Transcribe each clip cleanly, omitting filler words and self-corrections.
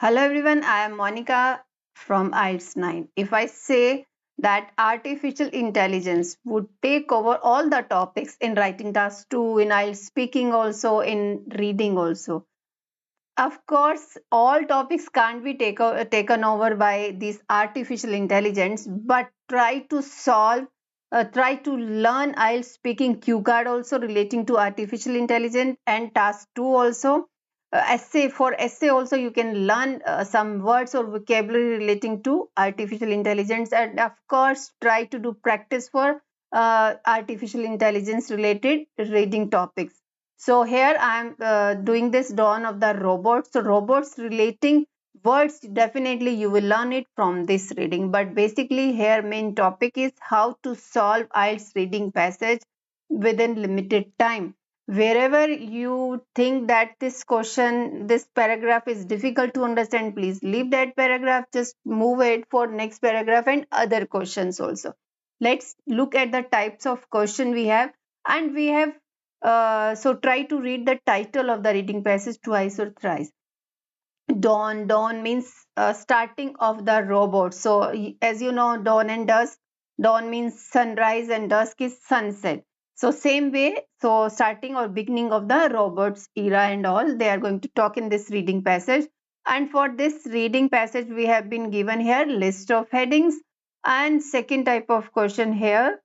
Hello everyone, I am Monica from IELTS 9. If I say that artificial intelligence would take over all the topics in writing task 2, in IELTS speaking also, in reading also. Of course, all topics can't be taken over by this artificial intelligence, but try to learn IELTS speaking cue card also relating to artificial intelligence and task 2 also. For essay also you can learn some words or vocabulary relating to artificial intelligence, and of course try to do practice for artificial intelligence related reading topics. So here I am doing this dawn of the robots. So robots relating words, definitely you will learn it from this reading. But basically here main topic is how to solve IELTS reading passage within limited time. Wherever you think that this paragraph is difficult to understand, please leave that paragraph. Just move it for next paragraph and other questions also. Let's look at the types of question we have, and we have so try to read the title of the reading passage twice or thrice. Dawn means starting of the robot. So as you know, dawn and dusk. Dawn means sunrise and dusk is sunset. So same way, so starting or beginning of the robots era and all, they are going to talk in this reading passage. And for this reading passage, we have been given here list of headings, and second type of question here,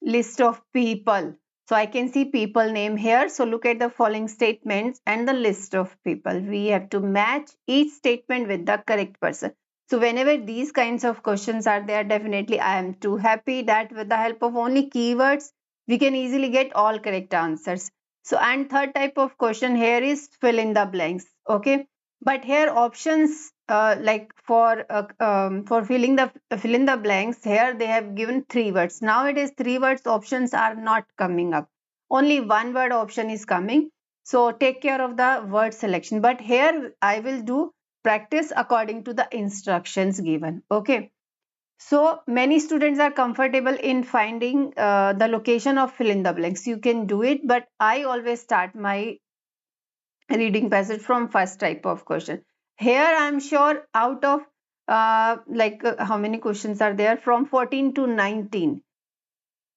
list of people. So I can see people name here. So look at the following statements and the list of people. We have to match each statement with the correct person. So whenever these kinds of questions are there, definitely I am too happy that with the help of only keywords, we can easily get all correct answers. So, and third type of question here is fill in the blanks. Okay. But here options like for fill in the blanks, here they have given three words. Nowadays three words options are not coming up, only one word option is coming. So take care of the word selection, but here I will do practice according to the instructions given. Okay, so many students are comfortable in finding the location of fill in the blanks. You can do it, but I always start my reading passage from first type of question. Here I'm sure out of how many questions are there, from 14 to 19,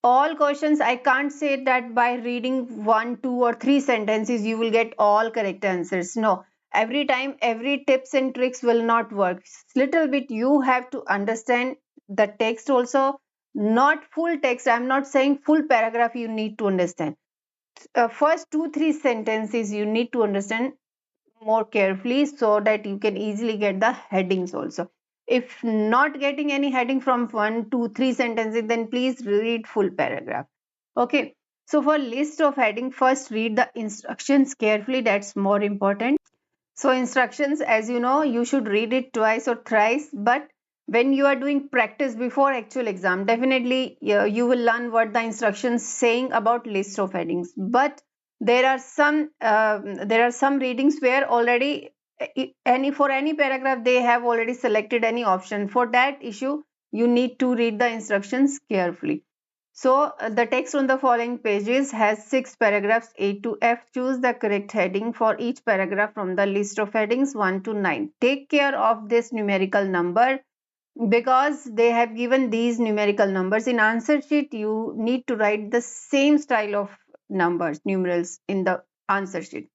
all questions. I can't say that by reading one, two or three sentences you will get all correct answers. No, every time every tips and tricks will not work. Little bit you have to understand the text also, not full text. I'm not saying full paragraph you need to understand. First two three sentences you need to understand more carefully, so that you can easily get the headings also. If not getting any heading from one two three sentences, then please read full paragraph. Okay, so for list of heading, first read the instructions carefully, that's more important. So instructions, as you know, you should read it twice or thrice, but when you are doing practice before actual exam, definitely you will learn what the instructions saying about list of headings. But there are some readings where already any paragraph they have already selected any option. For that issue, you need to read the instructions carefully. So the text on the following pages has 6 paragraphs A to F. Choose the correct heading for each paragraph from the list of headings 1 to 9. Take care of this numerical number because they have given these numerical numbers. In answer sheet, you need to write the same style of numbers, numerals in the answer sheet.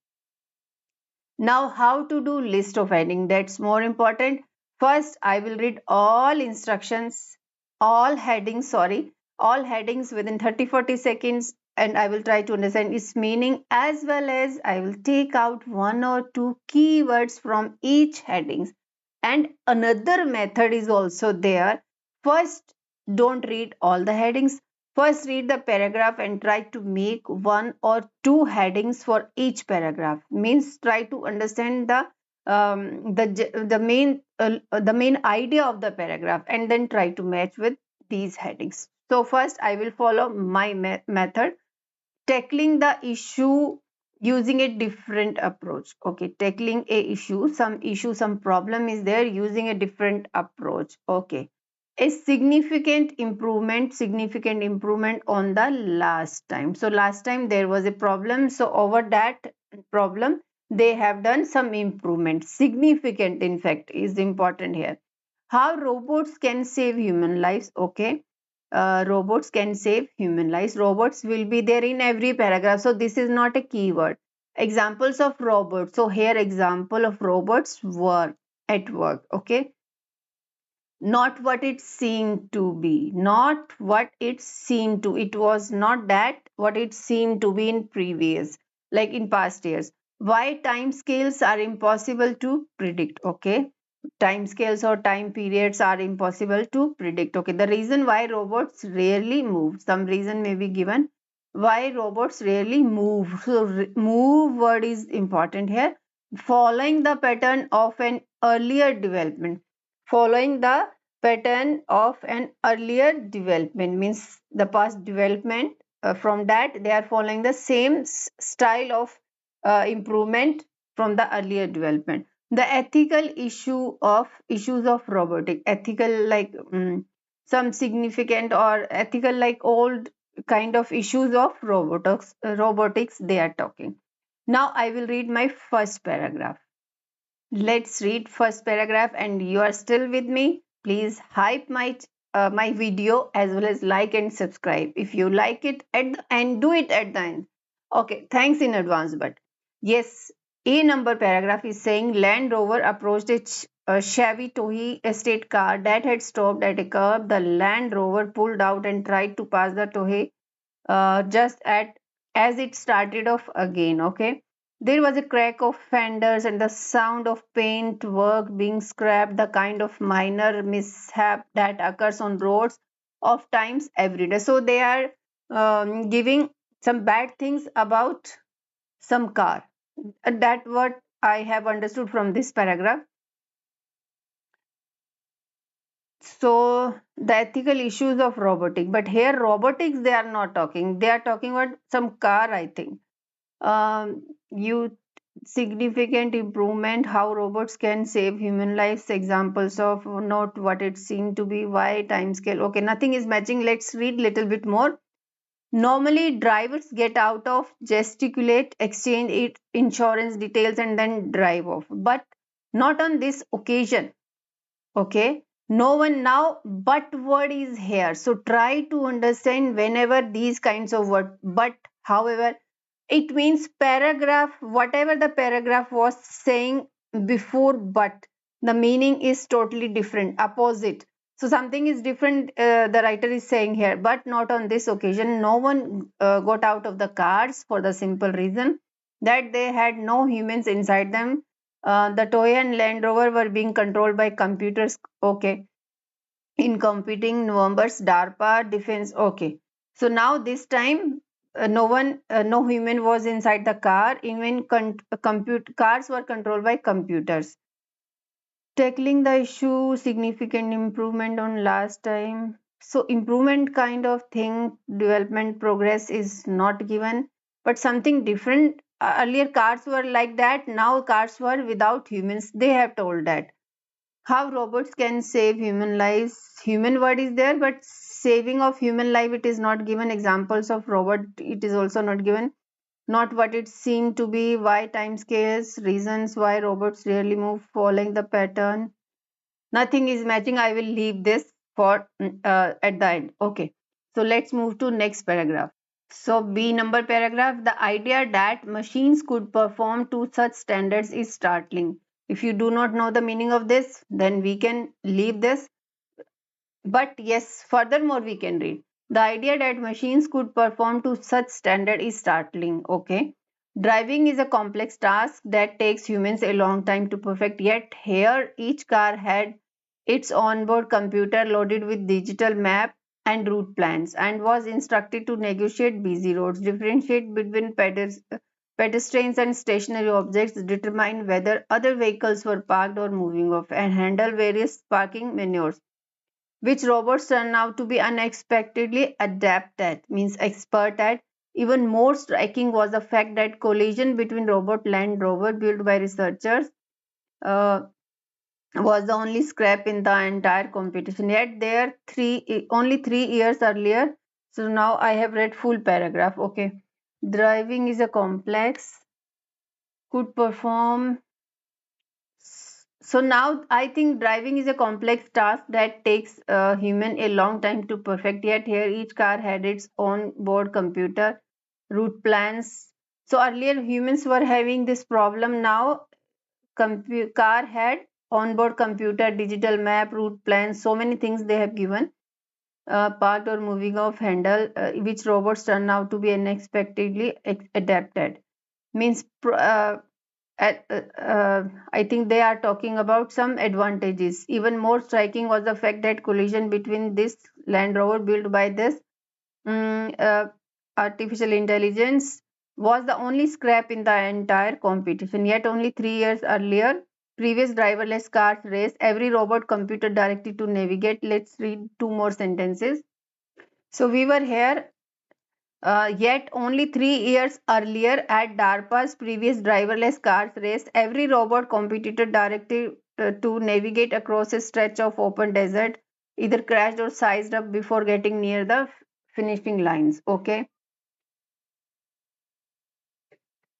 Now, how to do list of heading? That's more important. First, I will read all instructions, all headings, all headings within 30-40 seconds, and I will try to understand its meaning, as well as I will take out one or two keywords from each headings. And another method is also there. First, don't read all the headings. First, read the paragraph and try to make one or two headings for each paragraph. Means try to understand the main idea of the paragraph, and then try to match with these headings. So first, I will follow my method, tackling the issue using a different approach. Okay, tackling a issue, some problem is there, using a different approach. Okay, a significant improvement on the last time. So last time there was a problem, so over that problem they have done some improvement. Significant, in fact, is important here. How robots can save human lives? Okay, robots can save human lives. Robots will be there in every paragraph, so this is not a keyword. Examples of robots. So here, example of robots work at work. Okay, not what it seemed to be, not what it seemed to, it was not that what it seemed to be in previous, like in past years. Why time scales are impossible to predict? Okay, time scales or time periods are impossible to predict. Okay, the reason why robots rarely move, some reason may be given why robots rarely move. So move word is important here. Following the pattern of an earlier development, following the pattern of an earlier development means the past development, from that they are following the same style of improvement from the earlier development. The ethical issues of robotic, ethical like some significant or ethical like old kind of issues of robotics they are talking. Now I will read my first paragraph. Let's read first paragraph, and you are still with me. Please hype my video as well as like and subscribe. If you like it and do it at the end. Okay, thanks in advance. But yes, A number paragraph is saying Land Rover approached a Chevy Tohi estate car that had stopped at a curb. The Land Rover pulled out and tried to pass the Tohi just at as it started off again. Okay, there was a crack of fenders and the sound of paint work being scrapped, the kind of minor mishap that occurs on roads of times every day. So they are giving some bad things about some car. That what I have understood from this paragraph. So the ethical issues of robotic, but here robotics they are not talking. They are talking about some car, I think. You significant improvement, how robots can save human lives, examples of not what it seemed to be, why, time scale. Okay, nothing is matching. Let's read little bit more. Normally drivers get out of, gesticulate, exchange it insurance details and then drive off, but not on this occasion. Okay, no one now, but word is here, so try to understand whenever these kinds of word but, however, it means paragraph, whatever the paragraph was saying before but, the meaning is totally different, opposite. So something is different, the writer is saying here, but not on this occasion. No one got out of the cars for the simple reason that they had no humans inside them. The Toy and Land Rover were being controlled by computers. Okay, in competing November's DARPA defense. Okay, so now this time no human was inside the car. Even cars were controlled by computers. Tackling the issue, significant improvement on last time. So improvement kind of thing, development progress is not given, but something different. Earlier cars were like that. Now cars were without humans. They have told that how robots can save human lives. Human word is there, but saving of human life it is not given. Examples of robot it is also not given. Not what it seemed to be, why, time scales, reasons why robots rarely move, following the pattern. Nothing is matching. I will leave this for at the end. Okay, so let's move to next paragraph. So B number paragraph, the idea that machines could perform to such standards is startling. If you do not know the meaning of this, then we can leave this. But yes, furthermore we can read. The idea that machines could perform to such standard is startling. Okay. Driving is a complex task that takes humans a long time to perfect. Yet here each car had its onboard computer loaded with digital map and route plans and was instructed to negotiate busy roads, differentiate between pedestrians and stationary objects, determine whether other vehicles were parked or moving off, and handle various parking maneuvers, which robots turn out to be unexpectedly adept at, means expert at. Even more striking was the fact that collision between robot Land Rover built by researchers uh, was the only scrap in the entire competition. Yet there only 3 years earlier. So now I have read full paragraph. Okay, driving is a complex. could perform. So now I think driving is a complex task that takes a human a long time to perfect. Yet here each car had its own board computer, route plans. So earlier humans were having this problem. Now car had onboard computer, digital map, route plans, so many things they have given. Parked or moving off handle, which robots turn out to be unexpectedly adapted. Means at, I think they are talking about some advantages. Even more striking was the fact that collision between this Land Rover built by this mm, uh, artificial intelligence was the only scrap in the entire competition. Yet only 3 years earlier, previous driverless cars race, every robot computer directed to navigate. Let's read two more sentences. So we were here yet only 3 years earlier at DARPA's previous driverless cars race, every robot competitor directed to navigate across a stretch of open desert either crashed or sized up before getting near the finishing lines. Okay.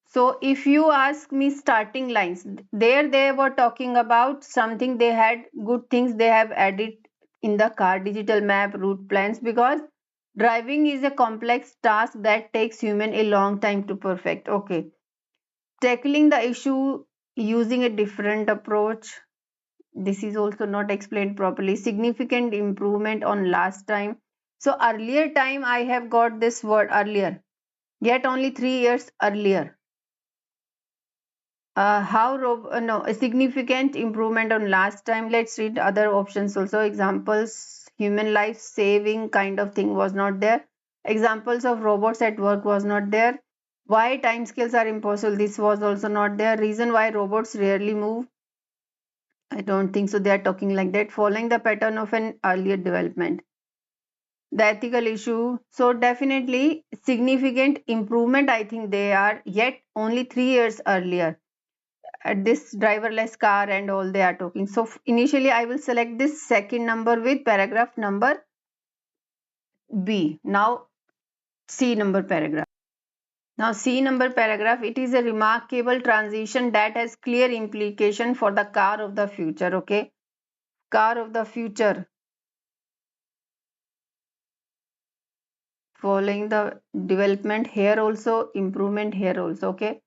So if you ask me starting lines, there they were talking about something they had good things they have added in the car, digital map, route plans, because driving is a complex task that takes human a long time to perfect. Okay. Tackling the issue using a different approach. This is also not explained properly. Significant improvement on last time. So earlier time I have got this word earlier, yet only 3 years earlier. No, a significant improvement on last time. Let's read other options also. Examples, human life saving kind of thing was not there. Examples of robots at work was not there. Why timescales are impossible, this was also not there. Reason why robots rarely move, I don't think so they are talking like that. Following the pattern of an earlier development. The ethical issue, so definitely significant improvement I think they are, yet only 3 years earlier at this driverless car and all they are talking. So initially I will select this second number with paragraph number B. Now C number paragraph. Now C number paragraph, it is a remarkable transition that has clear implication for the car of the future. Okay. Car of the future. Following the development here also, improvement here also. Okay.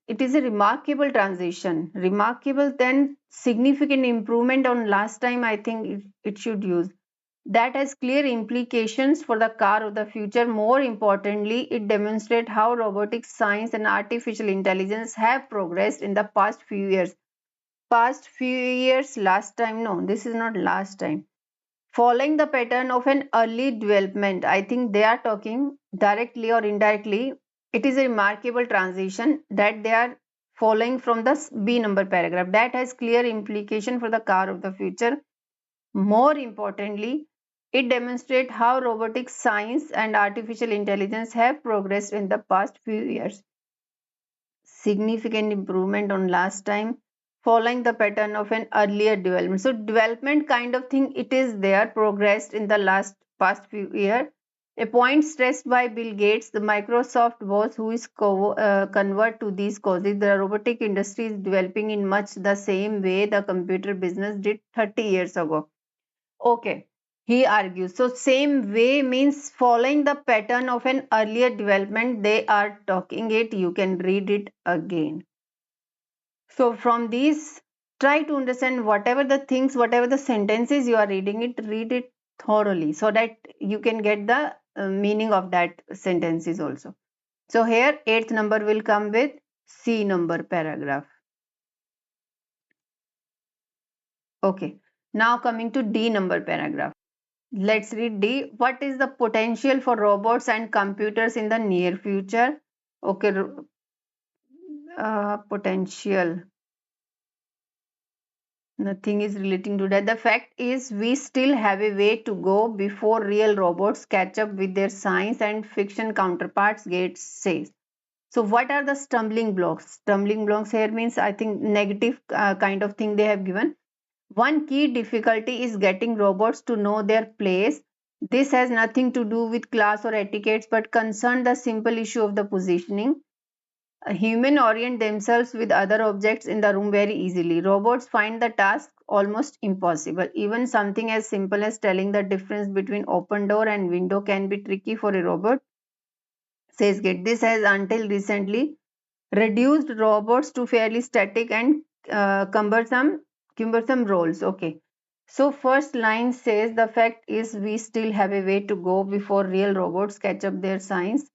It is a remarkable transition. Remarkable, then significant improvement on last time I think it should use. That has clear implications for the car of the future. More importantly, it demonstrates how robotics, science, and artificial intelligence have progressed in the past few years. Past few years, last time, no, this is not last time. Following the pattern of an early development, I think they are talking directly or indirectly. It is a remarkable transition that they are following from the B number paragraph. That has clear implication for the car of the future. More importantly, it demonstrates how robotics, science, and artificial intelligence have progressed in the past few years. Significant improvement on last time, following the pattern of an earlier development. So development kind of thing, it is there, progressed in the past few years. A point stressed by Bill Gates, the Microsoft boss, who is convert to these causes. The robotic industry is developing in much the same way the computer business did 30 years ago. Okay, he argues. So same way means following the pattern of an earlier development. They are talking it. You can read it again. So from these, try to understand whatever the things, whatever the sentences you are reading it, read it thoroughly so that you can get the meaning of that sentences also. So here eighth number will come with C number paragraph. Okay. Now coming to D number paragraph. Let's read D. What is the potential for robots and computers in the near future? Okay, potential. Nothing is relating to that. The fact is, we still have a way to go before real robots catch up with their science and fiction counterparts, Gates says. So, what are the stumbling blocks? Stumbling blocks here means, I think, negative kind of thing they have given. One key difficulty is getting robots to know their place. This has nothing to do with class or etiquettes but concern the simple issue of the positioning. A human orient themselves with other objects in the room very easily. Robots find the task almost impossible. Even something as simple as telling the difference between open door and window can be tricky for a robot, says Gates. This has until recently reduced robots to fairly static and cumbersome roles. Okay. So first line says the fact is we still have a way to go before real robots catch up their science.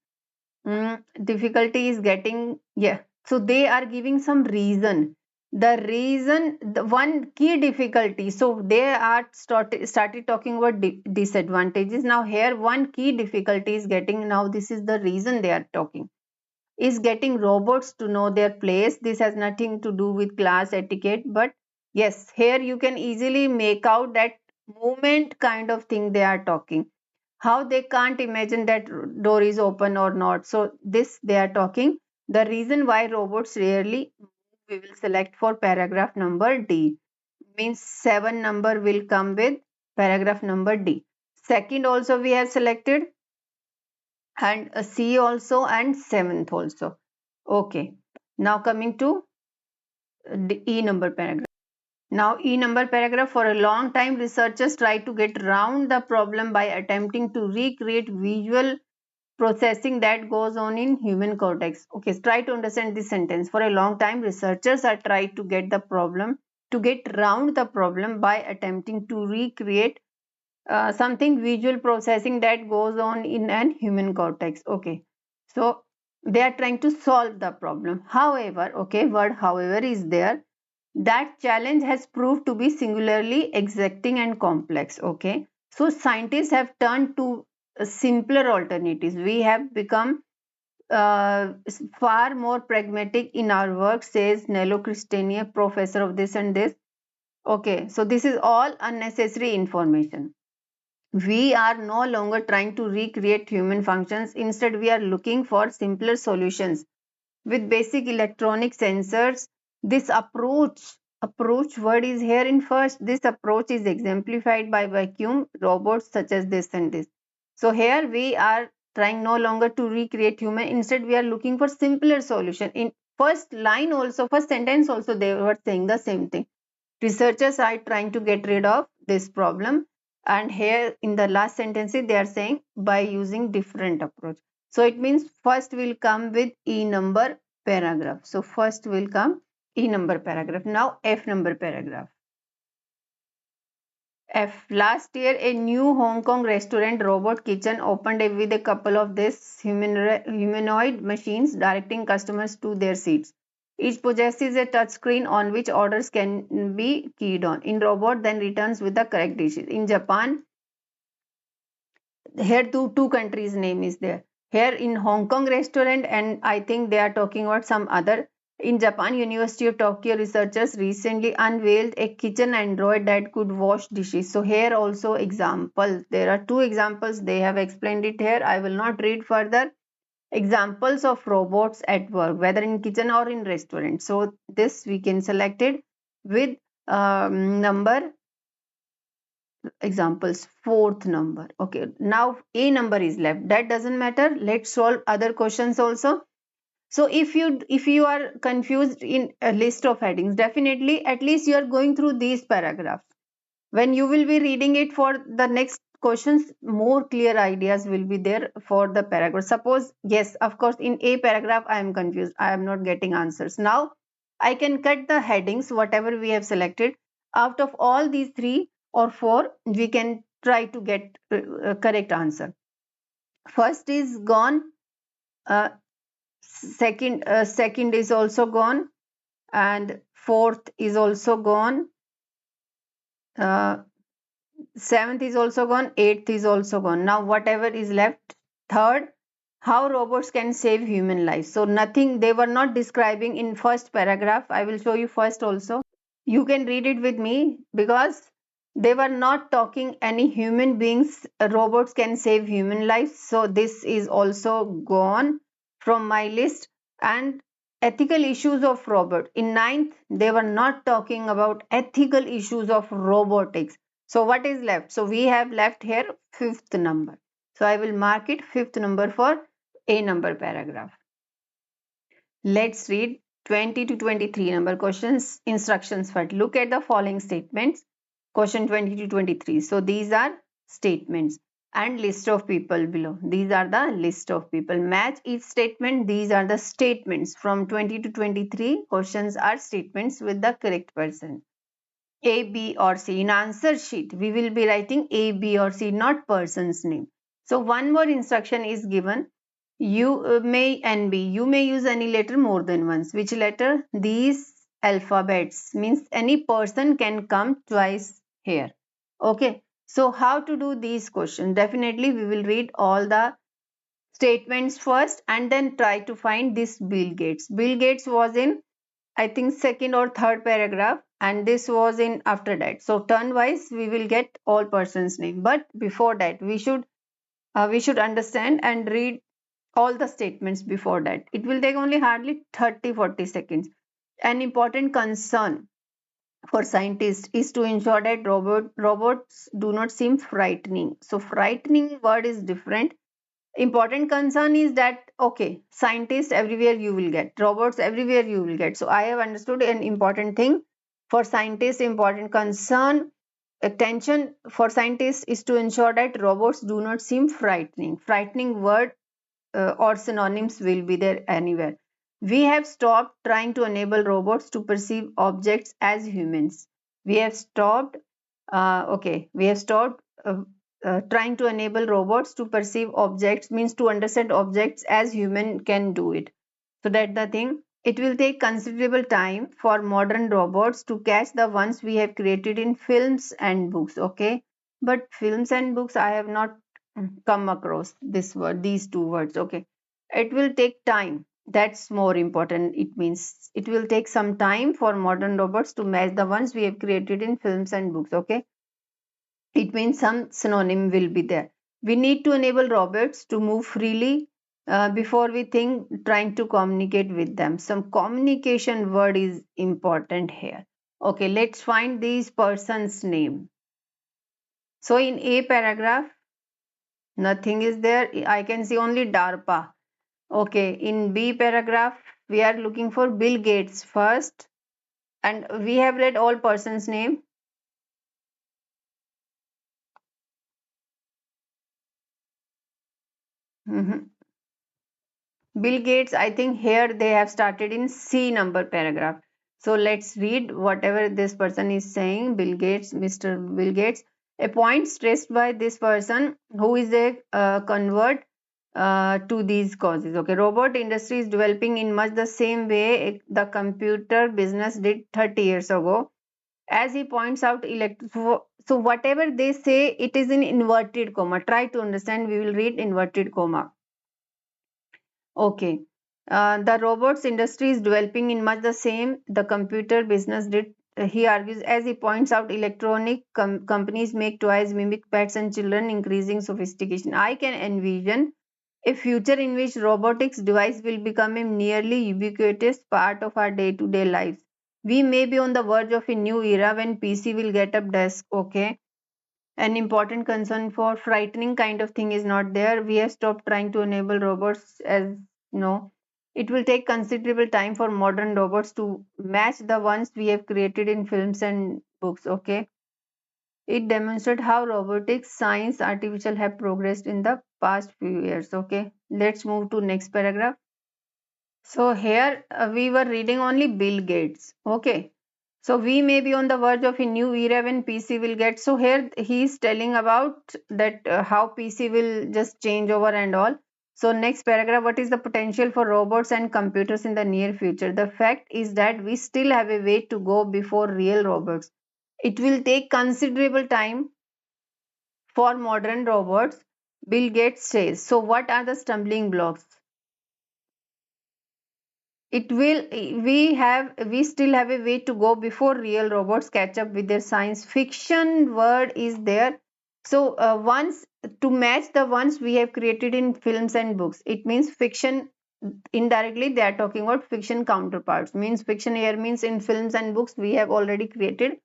Difficulty is getting, yeah. So they are giving some reason. The reason, the one key difficulty. So they are started talking about disadvantages. Now here one key difficulty is getting. Now this is the reason they are talking, is getting robots to know their place. This has nothing to do with class etiquette, but yes, here you can easily make out that movement kind of thing they are talking. How they can't imagine that door is open or not. So this they are talking. The reason why robots rarely move, we will select for paragraph number D. Means 7 number will come with paragraph number D. Second also we have selected, and a C also, and seventh also. Okay. Now coming to the E number paragraph. Now E number paragraph, for a long time researchers tried to get around the problem by attempting to recreate visual processing that goes on in human cortex. Okay, so try to understand this sentence. For a long time researchers are trying to get around the problem by attempting to recreate something visual processing that goes on in an human cortex. Okay, so they are trying to solve the problem. However, okay, word however is there. That challenge has proved to be singularly exacting and complex. Okay, so scientists have turned to simpler alternatives. We have become far more pragmatic in our work, says Nello Christiania, professor of this and this. Okay, so this is all unnecessary information. We are no longer trying to recreate human functions. Instead, we are looking for simpler solutions with basic electronic sensors. This approach word is here in first. This approach is exemplified by vacuum robots such as this and this. So here we are trying no longer to recreate human. Instead, we are looking for simpler solution. In first line also, first sentence also, they were saying the same thing. Researchers are trying to get rid of this problem, and here in the last sentence they are saying by using different approach. So it means first will come with E number paragraph. So first will come E number paragraph. Now F number paragraph. F. Last year, a new Hong Kong restaurant robot kitchen opened with a couple of these humanoid machines directing customers to their seats. Each possesses a touch screen on which orders can be keyed on. In robot, then returns with the correct dishes. In Japan, here two countries name is there. Here in Hong Kong restaurant, and I think they are talking about some other. In Japan, University of Tokyo researchers recently unveiled a kitchen android that could wash dishes. So here also examples. There are two examples. They have explained it here. I will not read further. Examples of robots at work, whether in kitchen or in restaurant. So this we can select it with number examples, fourth number. Okay, now A number is left. That doesn't matter. Let's solve other questions also. So if you are confused in a list of headings, definitely at least you are going through these paragraphs. When you will be reading it for the next questions, more clear ideas will be there for the paragraph. Suppose, yes, of course, in a paragraph I am confused, I am not getting answers. Now I can cut the headings, whatever we have selected. Out of all these three or four, we can try to get correct answer. First is gone. uh, second is also gone, and fourth is also gone. uh, Seventh is also gone, eighth is also gone. Now whatever is left, third, how robots can save human lives. So nothing, they were not describing in first paragraph. I will show you first also. You can read it with me, because they were not talking any human beings. Robots can save human lives. So this is also gone from my list. And ethical issues of robot. In ninth, they were not talking about ethical issues of robotics. So what is left? So we have left here fifth number. So I will mark it fifth number for A number paragraph. Let's read 20 to 23 number questions, instructions first. Look at the following statements. Question 20 to 23. So these are statements and list of people below. These are the list of people. Match each statement. These are the statements. From 20 to 23 questions are statements with the correct person. A, B or C. In answer sheet, we will be writing A, B or C, not person's name. So one more instruction is given. You may and B. You may use any letter more than once. Which letter? These alphabets means any person can come twice here. Okay. So how to do these questions? Definitely we will read all the statements first and then try to find this Bill Gates. Bill Gates was in, I think, second or third paragraph, and this was in after that. So turn wise we will get all persons name, but before that we should understand and read all the statements before that. It will take only hardly 30-40 seconds. An important concern for scientists is to ensure that robots do not seem frightening. So frightening word is different. Important concern is that, okay, scientists everywhere you will get, robots everywhere you will get. So I have understood an important thing. For scientists, important concern, attention for scientists is to ensure that robots do not seem frightening. Frightening word or synonyms will be there anywhere. We have stopped trying to enable robots to perceive objects as humans. We have stopped, we have stopped trying to enable robots to perceive objects, means to understand objects as human can do it. So that's the thing. It will take considerable time for modern robots to catch the ones we have created in films and books. Okay, but films and books I have not come across this word, these two words. Okay, it will take time. That's more important. It means it will take some time for modern robots to match the ones we have created in films and books. Okay, it means some synonym will be there. We need to enable robots to move freely before we think trying to communicate with them. Some communication word is important here. Okay, let's find these person's name. So in A paragraph, nothing is there. I can see only DARPA. Okay, in B paragraph, we are looking for Bill Gates first, and we have read all persons' name. Mhm. Bill Gates, I think here they have started in C number paragraph. So let's read whatever this person is saying. Bill Gates, Mr. Bill Gates, a point stressed by this person who is a convert to these causes. Okay, robot industry is developing in much the same way the computer business did 30 years ago. As he points out, so whatever they say, it is in inverted comma. Try to understand. We will read inverted comma. Okay. The robots industry is developing in much the same the computer business did. He argues, as he points out, electronic companies make toys mimic pets and children, increasing sophistication. I can envision a future in which robotics device will become a nearly ubiquitous part of our day-to-day lives. We may be on the verge of a new era when PC will get up desk. Okay, an important concern for frightening kind of thing is not there. We have stopped trying to enable robots as no. It will take considerable time for modern robots to match the ones we have created in films and books. Okay. It demonstrates how robotics, science, artificial have progressed in the past few years. Okay. Let's move to next paragraph. So here we were reading only Bill Gates. Okay. So we may be on the verge of a new era when PC will get. So here he is telling about that how PC will just change over and all. So next paragraph, what is the potential for robots and computers in the near future? The fact is that we still have a way to go before real robots. It will take considerable time for modern robots, Bill Gates says. So what are the stumbling blocks? We still have a way to go before real robots catch up with their science fiction word is there. So once to match the ones we have created in films and books, it means fiction. Indirectly they are talking about fiction counterparts, means fiction here means in films and books we have already created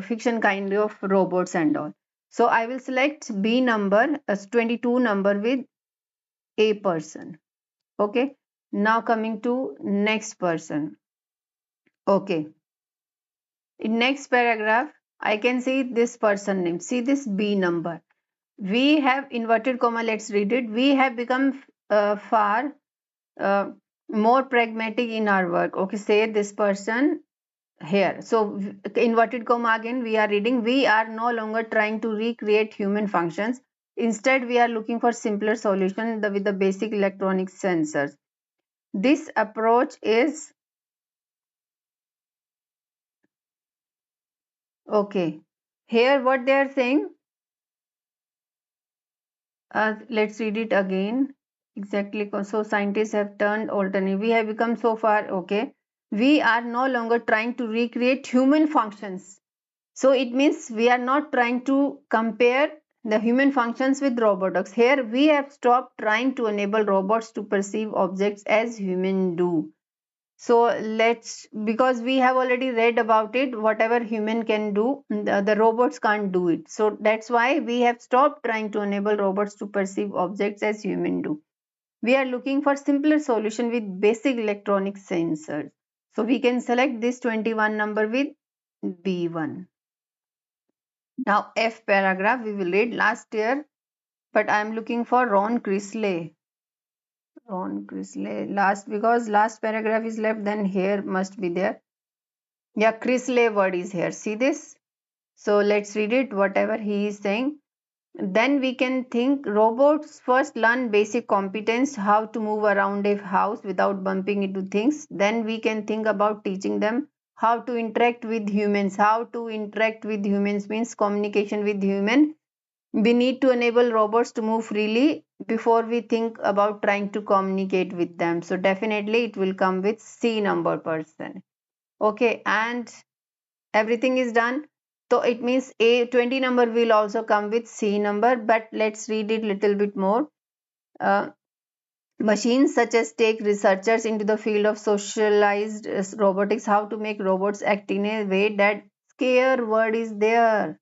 fiction kind of robots and all. So I will select B number as 22 number with a person. Okay. Now coming to next person. Okay. In next paragraph, I can see this person name. See this B number. We have inverted comma. Let's read it. We have become far uh, more pragmatic in our work. Okay, say this person here. So inverted comma again. We are reading. We are no longer trying to recreate human functions. Instead, we are looking for simpler solution with the basic electronic sensors. This approach is okay. Here, what they are saying. Let's read it again. Exactly. So scientists have turned alternate. We have become so far. Okay. We are no longer trying to recreate human functions. So it means we are not trying to compare the human functions with robotics. Here we have stopped trying to enable robots to perceive objects as humans do. So let's, because we have already read about it, whatever human can do, the robots can't do it. So that's why we have stopped trying to enable robots to perceive objects as human do. We are looking for simpler solution with basic electronic sensors. So we can select this 21 number with B1. Now F paragraph we will read last year, but I am looking for Ron Chrisley. Ron Chrisley last, because last paragraph is left, then here must be there. Yeah, Chrisley word is here. See this? So let's read it, whatever he is saying. Then we can think robots first learn basic competence, how to move around a house without bumping into things. Then we can think about teaching them how to interact with humans. How to interact with humans means communication with human. We need to enable robots to move freely before we think about trying to communicate with them. So definitely it will come with C number person. Okay, and everything is done. So it means a 20 number will also come with C number, but let's read it little bit more. uh, Machines such as take researchers into the field of socialized robotics, how to make robots act in a way that scare word is there,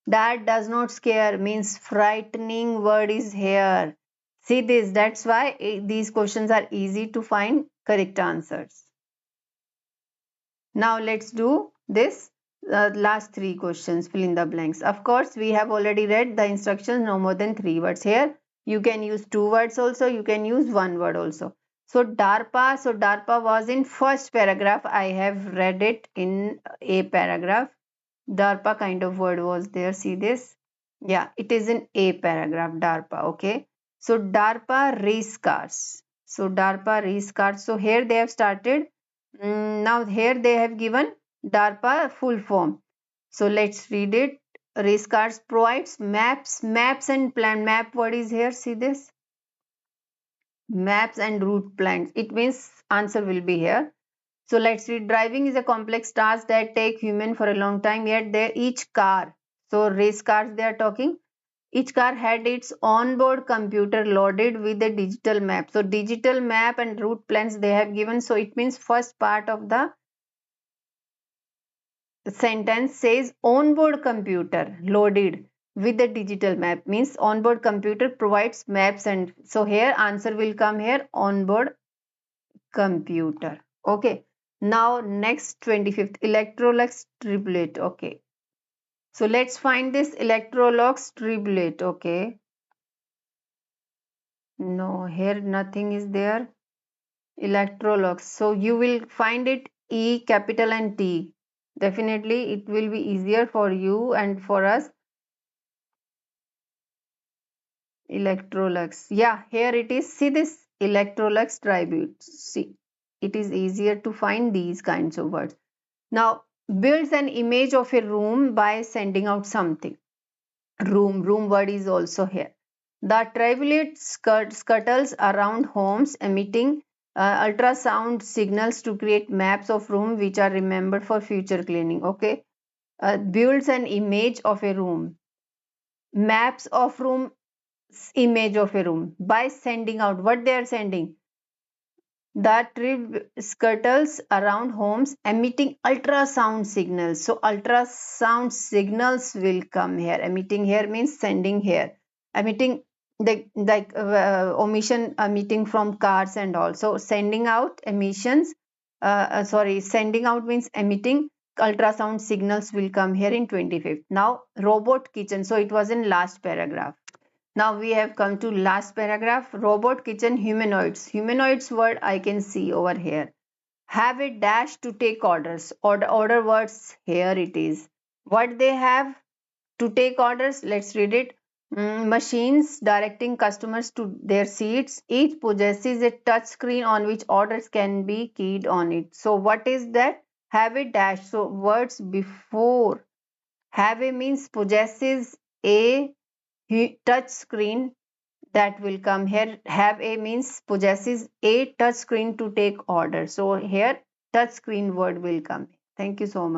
that does not scare means frightening word is here. See this, that's why these questions are easy to find correct answers. Now let's do this last three questions, fill in the blanks. Of course, we have already read the instructions, no more than three words. Here you can use two words also, you can use one word also. So DARPA was in first paragraph. I have read it in a paragraph. DARPA kind of word was there. See this? Yeah, it is in a paragraph, DARPA. Okay. So DARPA race cars. So DARPA race cars. So here they have started. Now here they have given DARPA full form. So let's read it. Race cars provides maps and plan. Map word is here. See this? Maps and route plans. It means answer will be here. So let's read. Driving is a complex task that take human for a long time, yet they each car. So race cars they are talking. Each car had its onboard computer loaded with a digital map. So digital map and route plans they have given. So it means first part of the sentence says onboard computer loaded with the digital map, means onboard computer provides maps, and so here answer will come here, onboard computer. Okay. Now next 25th, Electrolux triplet. Okay. So let's find this Electrolux triplet. Okay. No, here nothing is there. Electrolux. So you will find it E capital and T. Definitely it will be easier for you and for us. Electrolux. Yeah, here it is. See this Electrolux tribute. See, it is easier to find these kinds of words. Now, builds an image of a room by sending out something. Room word is also here. The tribulate scuttles around homes, emitting ultrasound signals to create maps of room which are remembered for future cleaning. Okay, builds an image of a room. Maps of room, image of a room by sending out. What they are sending? The trip scuttles around homes emitting ultrasound signals. So ultrasound signals will come here. Emitting here means sending here. Emitting like omission emitting from cars and also sending out emissions. Sending out means emitting ultrasound signals will come here in 25th. Now robot kitchen. So it was in last paragraph. Now we have come to last paragraph. Robot kitchen humanoids. Humanoids word I can see over here. Have a dash to take orders. Order words here it is. What they have to take orders? Let's read it. Machines directing customers to their seats. Each possesses a touch screen on which orders can be keyed on it. So what is that? Have a dash. So words before have a means possesses a touch screen, that will come here. Have a means possesses a touch screen to take order. So here touch screen word will come. Thank you so much.